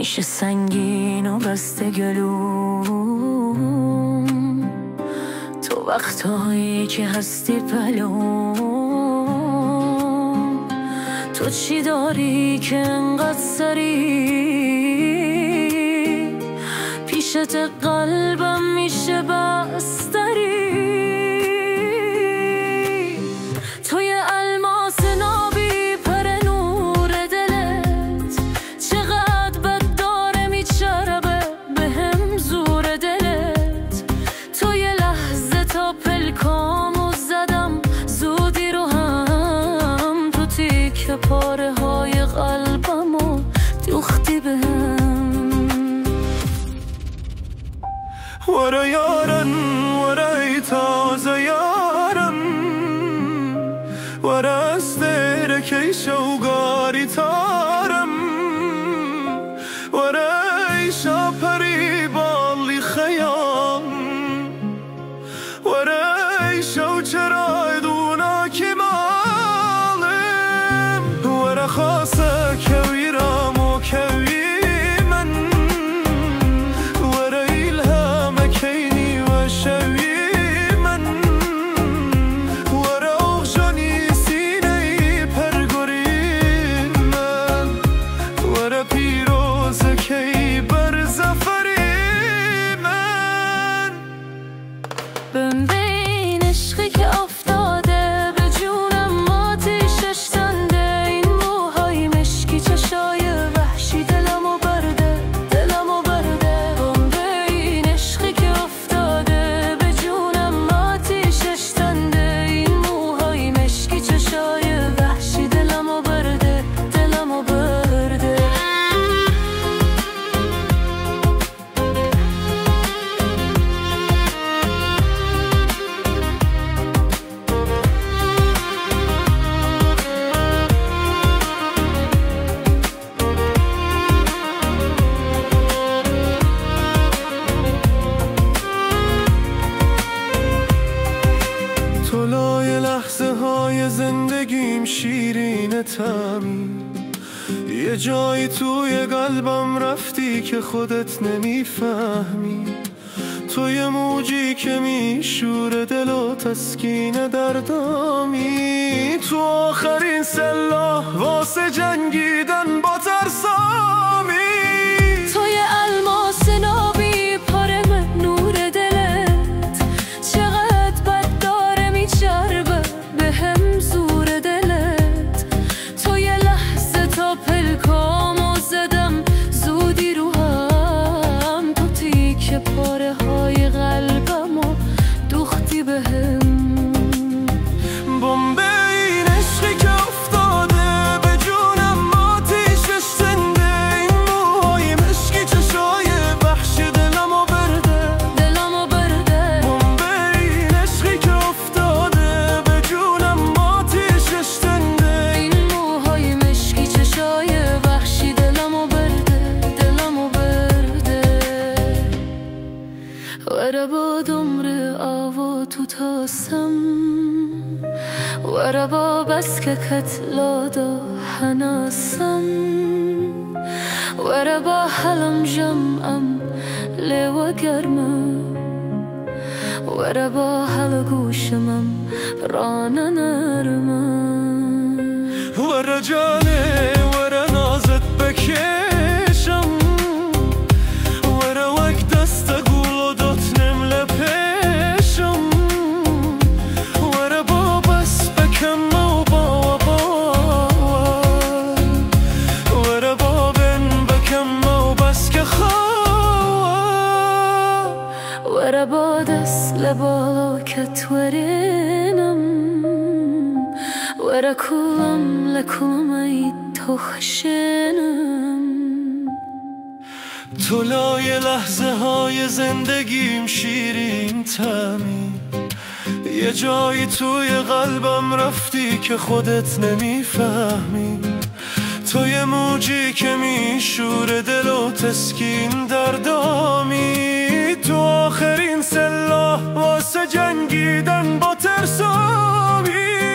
میشه سنگین و بسته گلوم، تو وقتهایی که هستی پلوم. تو چی داری که انقدر سری پیشت قلبم میشه بستری؟ توی الماس نابی پر نور دلت، چقدر بد داره میچربه به هم زور دلت. توی لحظه تا پلکامو زدم زودی رو هم، تو تیک پاره های قلبمو دوختی به هم. ورا یارن ورا ای تازه یارن، ورا از دیره که شوگاری تارم، ورا ای شاپری بالی خیام، ورا ای شو چرای دونا کی مالم، ورا خاصه کوی رامو کوی بین عشقی که افتاده به جونم، آتیشش تنده. این موهای مشکی چشای وحشی دلمو برده، دلمو برده. بین عشقی که افتاده به جونم، آتیشش تنده. این موهای مشکی چشای وحشی دلمو برده، دلمو برده. طلای لحظه های زندگیم شیرین تمی، یه جایی توی قلبم رفتی که خودت نمیفهمی. توی موجی که میشوره دل و تسکین دردامی، تو آخرین سلاح واسه جنگیدن با ترسامی. توی الماس نابی پاره نور دلت، چقدر بد داره میچربه به هم زور دلت. توی لحظه تا پلکامو زدم زودی رو هم، تو تیک پاره های قلبمو دوختی به هم. بمب این عشقی که افتاده به جونم، آتیشش زنده. این موهای مشکی چشای وحشی دلمو برده، دلمو برده. بمب این عشقی که افتاده به جونم، آتیشش زنده. این موهای مشکی چشای وحشی دلمو برده، دلمو برده. ورا با دمر آوا تو تاسم، ورا با بس که کتلادا هناسم، ورا با حلم جمعم لیو گرمم، ورا با حل گوشمم رانه نرمم. ورا جانه ورا نازت بکشم، ورا وقت دست گول دات نمله پیشم، ورا با بس بکم و با ورا با بن بکم و بس که خواه، ورا با دست لبالا کتورینم، ورا کولم لکولم ای تو خشنم. طلای لحظه های زندگیم شیرین تمی، یه جایی توی قلبم رفتی که خودت نمیفهمی. توی موجی که میشوره دل و تسکین دردامی، تو آخرین سلاح واسه جنگیدن با ترسامی.